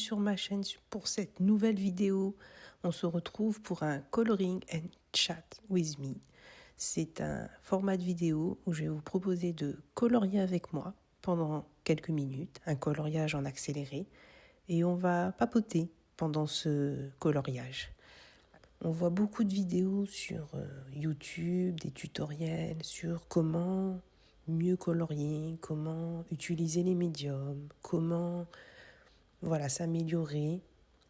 sur ma chaîne pour cette nouvelle vidéo. On se retrouve pour un Coloring and Chat with me. C'est un format de vidéo où je vais vous proposer de colorier avec moi pendant quelques minutes, un coloriage en accéléré, et on va papoter pendant ce coloriage. On voit beaucoup de vidéos sur YouTube, des tutoriels sur comment mieux colorier, comment utiliser les médiums, comment s'améliorer.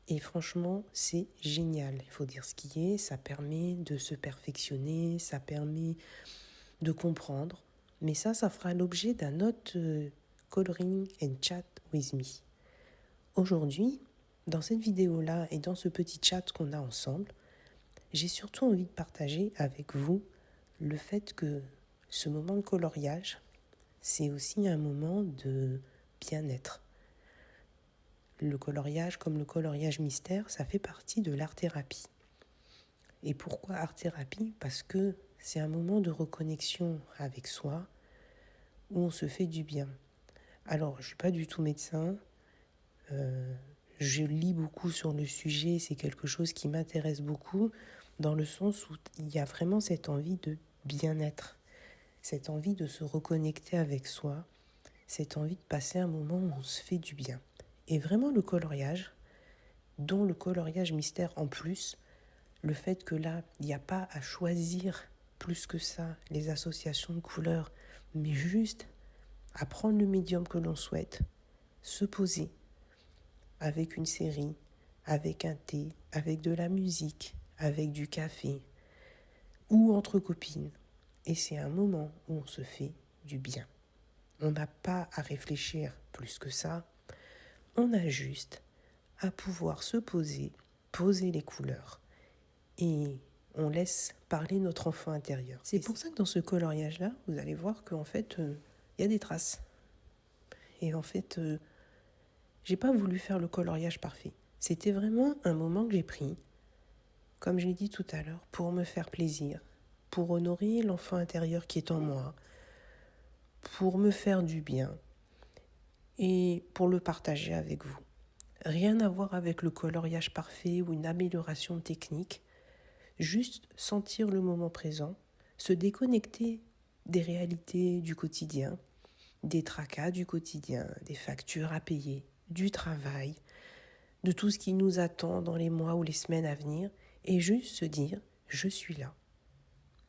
Et franchement, c'est génial. Il faut dire ce qui est, ça permet de se perfectionner, ça permet de comprendre. Mais ça fera l'objet d'un autre Coloring and Chat with me. Aujourd'hui, dans cette vidéo-là et dans ce petit chat qu'on a ensemble, j'ai surtout envie de partager avec vous le fait que ce moment de coloriage, c'est aussi un moment de bien-être. Le coloriage, comme le coloriage mystère, ça fait partie de l'art-thérapie. Et pourquoi art-thérapie ? Parce que c'est un moment de reconnexion avec soi, où on se fait du bien. Alors, je ne suis pas du tout médecin, je lis beaucoup sur le sujet, c'est quelque chose qui m'intéresse beaucoup, dans le sens où il y a vraiment cette envie de bien-être, cette envie de se reconnecter avec soi, cette envie de passer un moment où on se fait du bien. Et vraiment le coloriage, dont le coloriage mystère en plus, le fait que là, il n'y a pas à choisir plus que ça les associations de couleurs, mais juste à prendre le médium que l'on souhaite, se poser avec une série, avec un thé, avec de la musique, avec du café, ou entre copines. Et c'est un moment où on se fait du bien. On n'a pas à réfléchir plus que ça. On a juste à pouvoir se poser les couleurs. Et on laisse parler notre enfant intérieur. C'est pour ça que dans ce coloriage-là, vous allez voir qu'en fait, y a des traces. Et en fait, j'ai pas voulu faire le coloriage parfait. C'était vraiment un moment que j'ai pris, comme je l'ai dit tout à l'heure, pour me faire plaisir, pour honorer l'enfant intérieur qui est en moi, pour me faire du bien et pour le partager avec vous. Rien à voir avec le coloriage parfait ou une amélioration technique, juste sentir le moment présent, se déconnecter des réalités du quotidien, des tracas du quotidien, des factures à payer, du travail, de tout ce qui nous attend dans les mois ou les semaines à venir, et juste se dire, je suis là,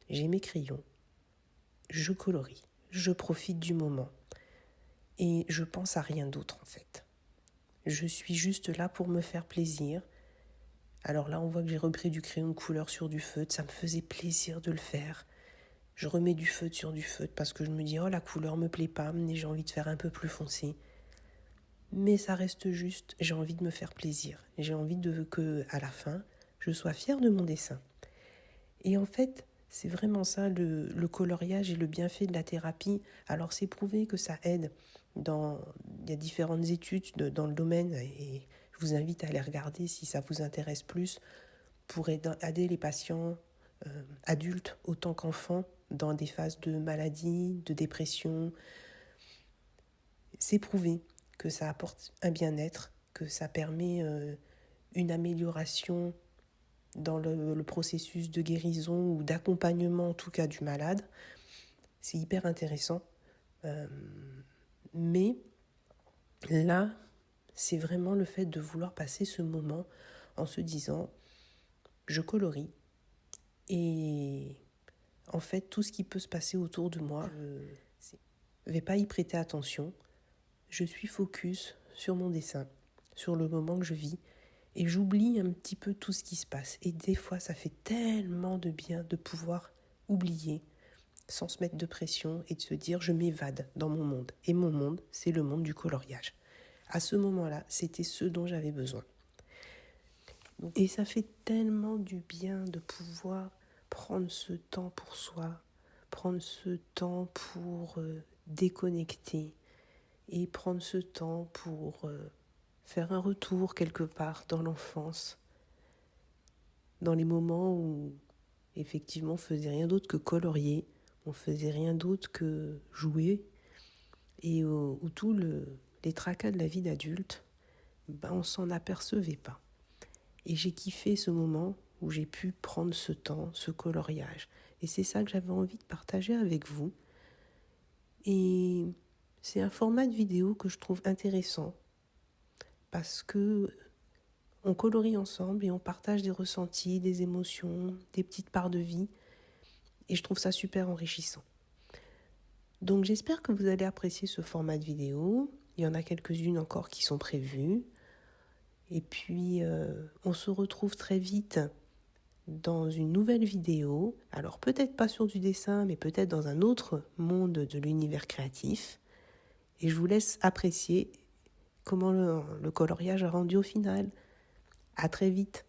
j'ai mes crayons, je colorie, je profite du moment, et je pense à rien d'autre en fait. Je suis juste là pour me faire plaisir. Alors là, on voit que j'ai repris du crayon de couleur sur du feutre, ça me faisait plaisir de le faire. Je remets du feutre sur du feutre parce que je me dis, oh la couleur me plaît pas, mais j'ai envie de faire un peu plus foncé. Mais ça reste juste, j'ai envie de me faire plaisir. J'ai envie que, à la fin, je sois fière de mon dessin. Et en fait, c'est vraiment ça, le coloriage et le bienfait de la thérapie. Alors c'est prouvé que ça aide. Il y a différentes études dans le domaine et je vous invite à les regarder si ça vous intéresse plus pour aider les patients adultes autant qu'enfants dans des phases de maladie, de dépression. C'est prouvé que ça apporte un bien-être, que ça permet une amélioration dans le processus de guérison ou d'accompagnement en tout cas du malade. C'est hyper intéressant. Mais là, c'est vraiment le fait de vouloir passer ce moment en se disant je colorie et en fait tout ce qui peut se passer autour de moi, je ne vais pas y prêter attention. Je suis focus sur mon dessin, sur le moment que je vis et j'oublie un petit peu tout ce qui se passe. Et des fois, ça fait tellement de bien de pouvoir oublier sans se mettre de pression et de se dire je m'évade dans mon monde. Et mon monde, c'est le monde du coloriage. À ce moment-là, c'était ce dont j'avais besoin. Et ça fait tellement du bien de pouvoir prendre ce temps pour soi, prendre ce temps pour déconnecter et prendre ce temps pour faire un retour quelque part dans l'enfance, dans les moments où effectivement on faisait rien d'autre que colorier, on faisait rien d'autre que jouer et où tous les tracas de la vie d'adulte ben, on s'en apercevait pas. Et j'ai kiffé ce moment où j'ai pu prendre ce temps, ce coloriage. Et c'est ça que j'avais envie de partager avec vous. Et c'est un format de vidéo que je trouve intéressant parce que on colorie ensemble et on partage des ressentis, des émotions, des petites parts de vie. Et je trouve ça super enrichissant. Donc j'espère que vous allez apprécier ce format de vidéo. Il y en a quelques-unes encore qui sont prévues. Et puis on se retrouve très vite dans une nouvelle vidéo. Alors peut-être pas sur du dessin, mais peut-être dans un autre monde de l'univers créatif. Et je vous laisse apprécier comment le coloriage a rendu au final. À très vite.